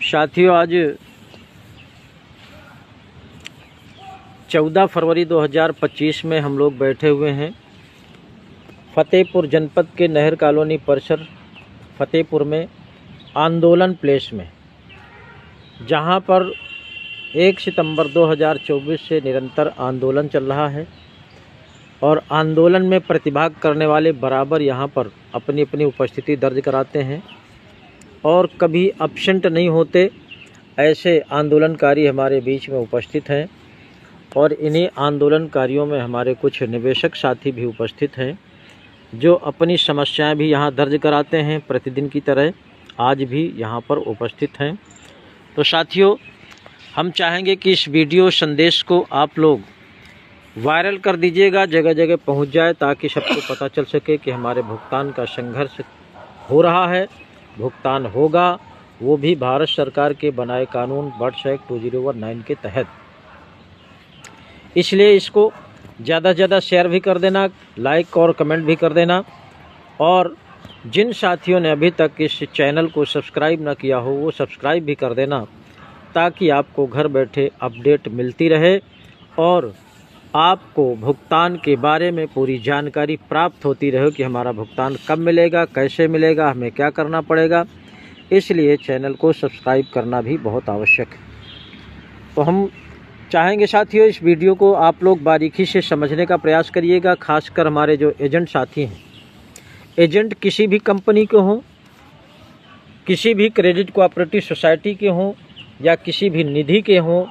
साथियों, आज 14 फरवरी 2025 में हम लोग बैठे हुए हैं फतेहपुर जनपद के नहर कॉलोनी परिसर फतेहपुर में आंदोलन प्लेस में, जहां पर 1 सितंबर 2024 से निरंतर आंदोलन चल रहा है और आंदोलन में प्रतिभाग करने वाले बराबर यहां पर अपनी अपनी उपस्थिति दर्ज कराते हैं और कभी अब्सेंट नहीं होते। ऐसे आंदोलनकारी हमारे बीच में उपस्थित हैं और इन्हीं आंदोलनकारियों में हमारे कुछ निवेशक साथी भी उपस्थित हैं जो अपनी समस्याएं भी यहां दर्ज कराते हैं। प्रतिदिन की तरह आज भी यहां पर उपस्थित हैं। तो साथियों, हम चाहेंगे कि इस वीडियो संदेश को आप लोग वायरल कर दीजिएगा, जगह जगह पहुंच जाए, ताकि सबको पता चल सके कि हमारे भुगतान का संघर्ष हो रहा है, भुगतान होगा, वो भी भारत सरकार के बनाए कानून बर्ड्स एक्ट 2019 के तहत। इसलिए इसको ज़्यादा से ज़्यादा शेयर भी कर देना, लाइक और कमेंट भी कर देना, और जिन साथियों ने अभी तक इस चैनल को सब्सक्राइब न किया हो वो सब्सक्राइब भी कर देना, ताकि आपको घर बैठे अपडेट मिलती रहे और आपको भुगतान के बारे में पूरी जानकारी प्राप्त होती रहे कि हमारा भुगतान कब मिलेगा, कैसे मिलेगा, हमें क्या करना पड़ेगा। इसलिए चैनल को सब्सक्राइब करना भी बहुत आवश्यक है। तो हम चाहेंगे साथियों, इस वीडियो को आप लोग बारीकी से समझने का प्रयास करिएगा। खासकर हमारे जो एजेंट साथी हैं, एजेंट किसी भी कंपनी के हों, किसी भी क्रेडिट कोऑपरेटिव सोसाइटी के हों या किसी भी निधि के हों,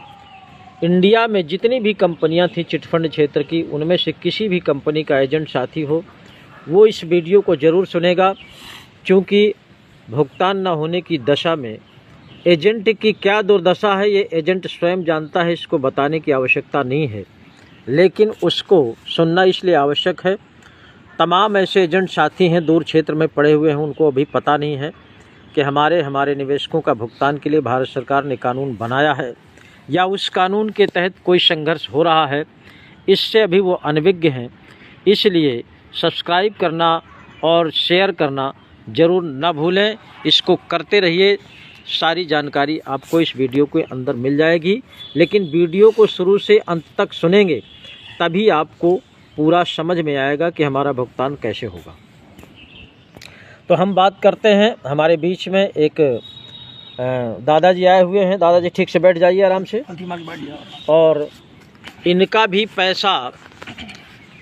इंडिया में जितनी भी कंपनियां थी चिटफंड क्षेत्र की, उनमें से किसी भी कंपनी का एजेंट साथी हो वो इस वीडियो को ज़रूर सुनेगा, क्योंकि भुगतान न होने की दशा में एजेंट की क्या दुर्दशा है ये एजेंट स्वयं जानता है। इसको बताने की आवश्यकता नहीं है, लेकिन उसको सुनना इसलिए आवश्यक है। तमाम ऐसे एजेंट साथी हैं दूर क्षेत्र में पड़े हुए हैं, उनको अभी पता नहीं है कि हमारे निवेशकों का भुगतान के लिए भारत सरकार ने कानून बनाया है या उस कानून के तहत कोई संघर्ष हो रहा है। इससे अभी वो अनभिज्ञ हैं। इसलिए सब्सक्राइब करना और शेयर करना ज़रूर न भूलें। इसको करते रहिए, सारी जानकारी आपको इस वीडियो के अंदर मिल जाएगी। लेकिन वीडियो को शुरू से अंत तक सुनेंगे तभी आपको पूरा समझ में आएगा कि हमारा भुगतान कैसे होगा। तो हम बात करते हैं, हमारे बीच में एक दादाजी आए हुए हैं। दादाजी ठीक से बैठ जाइए, आराम से। और इनका भी पैसा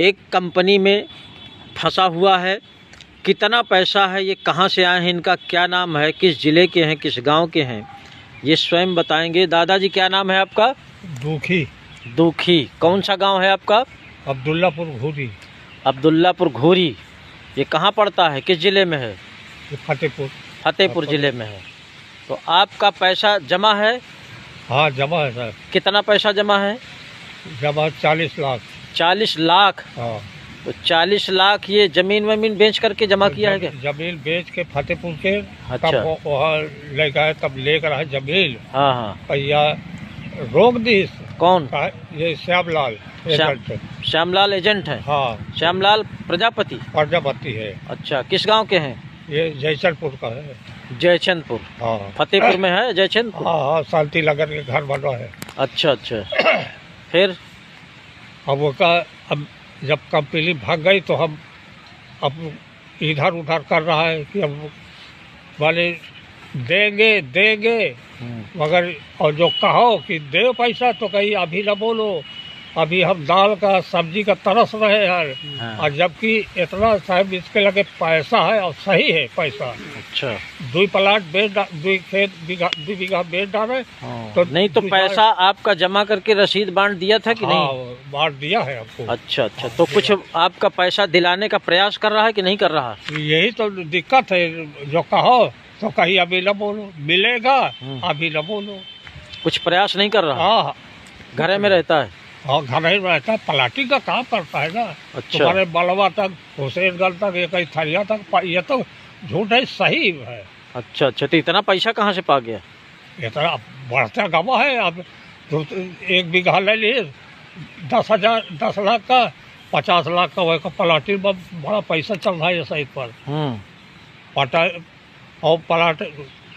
एक कंपनी में फंसा हुआ है। कितना पैसा है, ये कहाँ से आए हैं, इनका क्या नाम है, किस ज़िले के हैं, किस गांव के हैं, ये स्वयं बताएंगे। दादाजी क्या नाम है आपका? दुखी। दुखी। कौन सा गांव है आपका? अब्दुल्लापुर घोरी। अब्दुल्लापुर घोरी। ये कहाँ पड़ता है, किस ज़िले में है? फतेहपुर। फतेहपुर ज़िले में है। तो आपका पैसा जमा है? हाँ, जमा है सर। कितना पैसा जमा है? जमा 40 लाख। 40 लाख? हाँ। तो 40 लाख ये ज़मीन वमीन बेच करके जमा किया है क्या? जमीन बेच के फतेहपुर के। अच्छा। तब वहाँ ले गए, तब लेकर आए जमीन। हाँ हाँ। भैया रोक दी। कौन? ये श्यामलाल एजेंट। श्यामलाल एजेंट है? हाँ। श्यामलाल प्रजापति? प्रजापति है। अच्छा, किस गांव के हैं? ये जयचंदपुर का है। जयचंदपुर? हाँ। फतेहपुर में है जयचंदपुर? हाँ हाँ, शांति नगर के घर बना है। अच्छा अच्छा। फिर अब वो का, अब जब कंपनी भाग गई तो हम अब इधर उधर कर रहा है कि अब वाले देंगे मगर, और जो कहो कि दे पैसा तो कहीं अभी न बोलो, अभी हम दाल का सब्जी का तरस रहे हैं। हाँ। और जबकि इतना साहब इसके लगे पैसा है और सही है पैसा। अच्छा। 2 प्लाट बेच, 2 खेत 2 बीघा बेच डाले। तो नहीं तो पैसा आपका जमा करके रसीद बांट दिया था कि नहीं? हाँ, बांट दिया है आपको। अच्छा अच्छा। तो कुछ आपका पैसा दिलाने का प्रयास कर रहा है कि नहीं कर रहा? यही तो दिक्कत है, जो कहो तो कहीं अभी न बोलो, मिलेगा अभी न बोलो। कुछ प्रयास नहीं कर रहा? हाँ। घरे में रहता है? हाँ, घर में रहता है, पलाटी का काम करता है ना। अच्छा। तुम्हारे बलवा तक, हुसैनगढ़ तक, ये कहीं थरिया तक, ये तो झूठ है, सही है। अच्छा अच्छा। तो इतना पैसा कहाँ से पा गया? इतना बढ़ता गवा है। अब तो 1 बीघा ले लिए 10 लाख का, 50 लाख का वह पलाटी में बड़ा पैसा चल रहा है साइड पर। पटा और प्लाट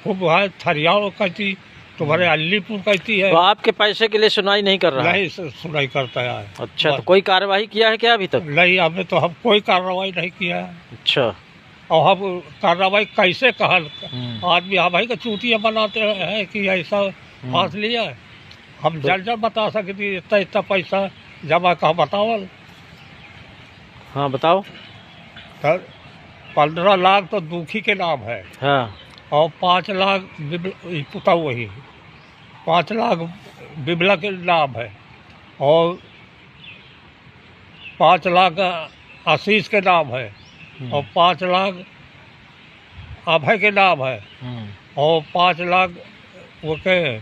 खूब है, थरियाल कहती, तुम्हारे अलीपुर कहती है। तो आपके पैसे के लिए सुनाई नहीं कर रहा है? नहीं सुनाई करता है। अच्छा, तो कोई कार्रवाई किया है क्या अभी तक? नहीं, हमें तो हम कोई कार्रवाई नहीं किया है। अच्छा, और हम कार्रवाई कैसे कहल आदमी हमारी का चूतियाँ बनाते हैं कि ऐसा फांस लिया है। हम जल बता सकते इतना इतना पैसा जमा कहा बतावल। हाँ बताओ। तो 15 लाख तो दुखी के नाम है। हाँ, और 5 लाख पुता वही 5 लाख बिबला के नाम है। और 5 लाख आशीष के नाम है। और 5 लाख अभय के नाम है। और 5 लाख वो के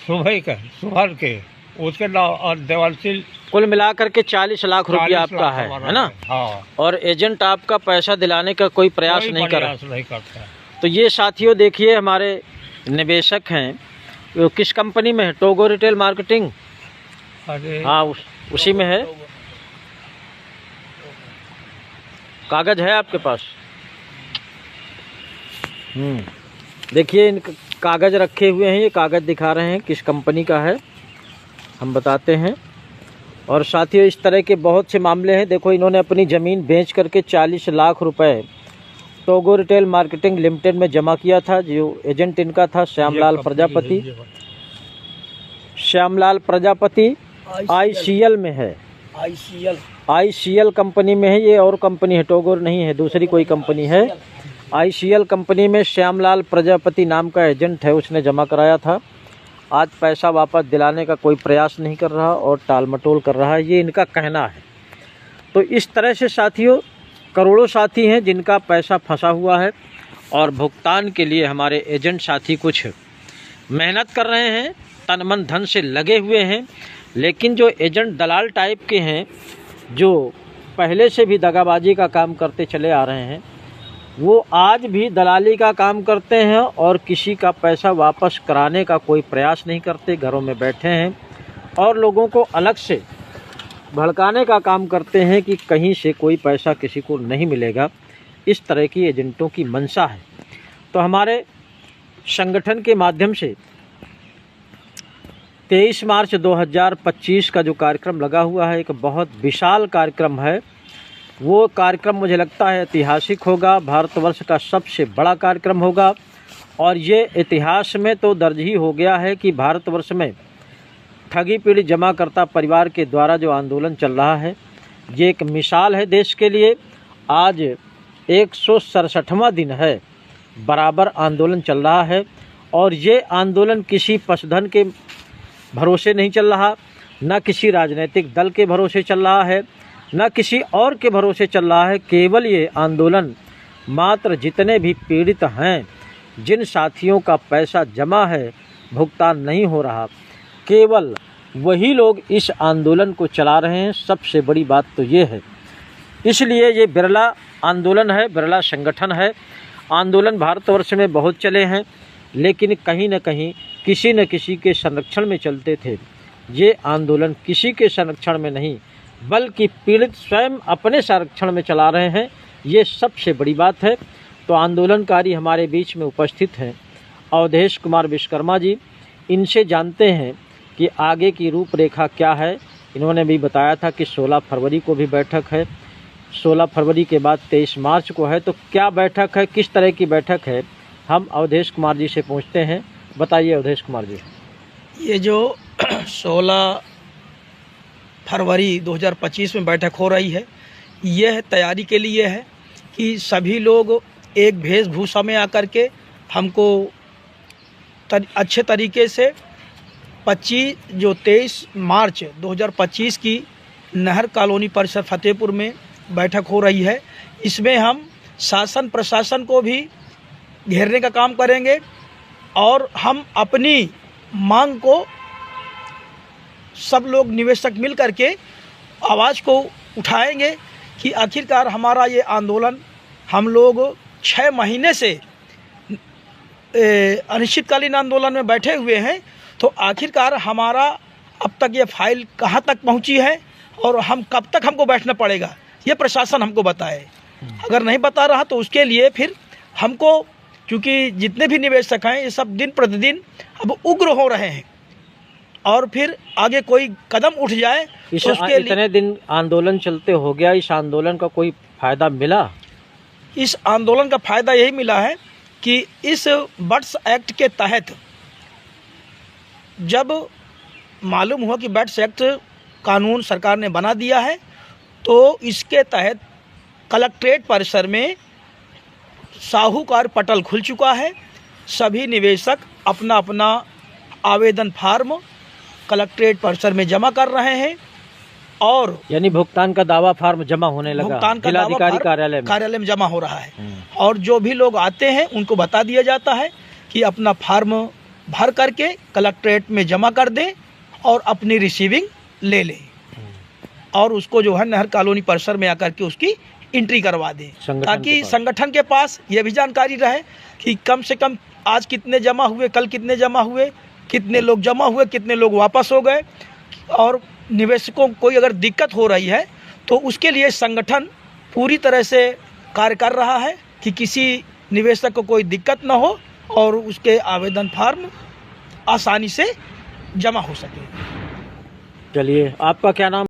सुभर के उसके नाम। और देवांशी कुल मिलाकर के 40 लाख रुपया आपका है ना? हाँ। और एजेंट आपका पैसा दिलाने का कोई प्रयास नहीं कर रहा? नहीं करता। तो ये साथियों देखिए, हमारे निवेशक हैं, वो किस कंपनी में है? Togo retail marketing. अरे हाँ, उसी में है। कागज है आपके पास? देखिए, इन कागज रखे हुए हैं, ये कागज दिखा रहे हैं किस कंपनी का है, हम बताते हैं। और साथियों, इस तरह के बहुत से मामले हैं। देखो, इन्होंने अपनी ज़मीन बेच करके 40 लाख रुपए टोगो रिटेल मार्केटिंग लिमिटेड में जमा किया था। जो एजेंट इनका था श्यामलाल प्रजापति। श्यामलाल प्रजापति ICL में है। ICL कंपनी में है ये, और कंपनी है, टोगोर नहीं है, दूसरी कोई कंपनी है। ICL कंपनी में श्यामलाल प्रजापति नाम का एजेंट है, उसने जमा कराया था। आज पैसा वापस दिलाने का कोई प्रयास नहीं कर रहा और टाल मटोल कर रहा है, ये इनका कहना है। तो इस तरह से साथियों, करोड़ों साथी हैं जिनका पैसा फंसा हुआ है और भुगतान के लिए हमारे एजेंट साथी कुछ मेहनत कर रहे हैं, तन मन धन से लगे हुए हैं। लेकिन जो एजेंट दलाल टाइप के हैं, जो पहले से भी दगाबाजी का काम करते चले आ रहे हैं, वो आज भी दलाली का काम करते हैं और किसी का पैसा वापस कराने का कोई प्रयास नहीं करते, घरों में बैठे हैं और लोगों को अलग से भड़काने का काम करते हैं कि कहीं से कोई पैसा किसी को नहीं मिलेगा। इस तरह की एजेंटों की मंशा है। तो हमारे संगठन के माध्यम से 23 मार्च 2025 का जो कार्यक्रम लगा हुआ है, एक बहुत विशाल कार्यक्रम है। वो कार्यक्रम मुझे लगता है ऐतिहासिक होगा, भारतवर्ष का सबसे बड़ा कार्यक्रम होगा। और ये इतिहास में तो दर्ज ही हो गया है कि भारतवर्ष में ठगी पीड़ित जमाकर्ता परिवार के द्वारा जो आंदोलन चल रहा है, ये एक मिसाल है देश के लिए। आज 167वां दिन है, बराबर आंदोलन चल रहा है। और ये आंदोलन किसी पशधन के भरोसे नहीं चल रहा, न किसी राजनीतिक दल के भरोसे चल रहा है, न किसी और के भरोसे चल रहा है। केवल ये आंदोलन मात्र जितने भी पीड़ित हैं, जिन साथियों का पैसा जमा है, भुगतान नहीं हो रहा, केवल वही लोग इस आंदोलन को चला रहे हैं। सबसे बड़ी बात तो ये है। इसलिए ये बिरला आंदोलन है, बिरला संगठन है। आंदोलन भारतवर्ष में बहुत चले हैं, लेकिन कहीं न कहीं किसी न किसी के संरक्षण में चलते थे। ये आंदोलन किसी के संरक्षण में नहीं, बल्कि पीड़ित स्वयं अपने संरक्षण में चला रहे हैं। ये सबसे बड़ी बात है। तो आंदोलनकारी हमारे बीच में उपस्थित हैं अवधेश कुमार विश्वकर्मा जी। इनसे जानते हैं कि आगे की रूपरेखा क्या है। इन्होंने भी बताया था कि 16 फरवरी को भी बैठक है, 16 फरवरी के बाद 23 मार्च को है। तो क्या बैठक है, किस तरह की बैठक है, हम अवधेश कुमार जी से पूछते हैं। बताइए अवधेश कुमार जी। ये जो 16 फरवरी 2025 में बैठक हो रही है, यह तैयारी के लिए है कि सभी लोग एक वेशभूषा में आकर के हमको अच्छे तरीके से 23 मार्च 2025 की नहर कॉलोनी परिसर फतेहपुर में बैठक हो रही है। इसमें हम शासन प्रशासन को भी घेरने का काम करेंगे और हम अपनी मांग को सब लोग निवेशक मिल करके आवाज़ को उठाएंगे कि आखिरकार हमारा ये आंदोलन, हम लोग 6 महीने से अनिश्चितकालीन आंदोलन में बैठे हुए हैं। तो आखिरकार हमारा अब तक ये फाइल कहाँ तक पहुँची है और हम कब तक हमको बैठना पड़ेगा, ये प्रशासन हमको बताए। अगर नहीं बता रहा तो उसके लिए फिर हमको क्योंकि जितने भी निवेशक हैं ये सब दिन प्रतिदिन अब उग्र हो रहे हैं, और फिर आगे कोई कदम उठ जाए तो उसके लिए इतने दिन आंदोलन चलते हो गया, इस आंदोलन का कोई फायदा मिला? इस आंदोलन का फायदा यही मिला है कि इस बर्ड्स एक्ट के तहत जब मालूम हुआ कि बर्ड्स एक्ट कानून सरकार ने बना दिया है, तो इसके तहत कलेक्ट्रेट परिसर में साहूकार पटल खुल चुका है। सभी निवेशक अपना अपना आवेदन फार्म कलेक्ट्रेट परिसर में जमा कर रहे हैं, और यानी भुगतान का दावा फार्म जमा होने लगा, भुगतान का दावा जिलाधिकारी फार्म कार्यालय में जमा हो रहा है। और जो भी लोग आते हैं उनको बता दिया जाता है कि अपना फार्म भर करके कलेक्ट्रेट में जमा कर दें और अपनी रिसीविंग ले लें, और उसको जो है नहर कॉलोनी परिसर में आकर के उसकी एंट्री करवा दें, ताकि संगठन के पास ये भी जानकारी रहे कि कम से कम आज कितने जमा हुए, कल कितने जमा हुए, कितने लोग जमा हुए, कितने लोग वापस हो गए। और निवेशकों को कोई अगर दिक्कत हो रही है तो उसके लिए संगठन पूरी तरह से कार्य कर रहा है कि किसी निवेशक को कोई दिक्कत ना हो और उसके आवेदन फार्म आसानी से जमा हो सके। चलिए, आपका क्या नाम?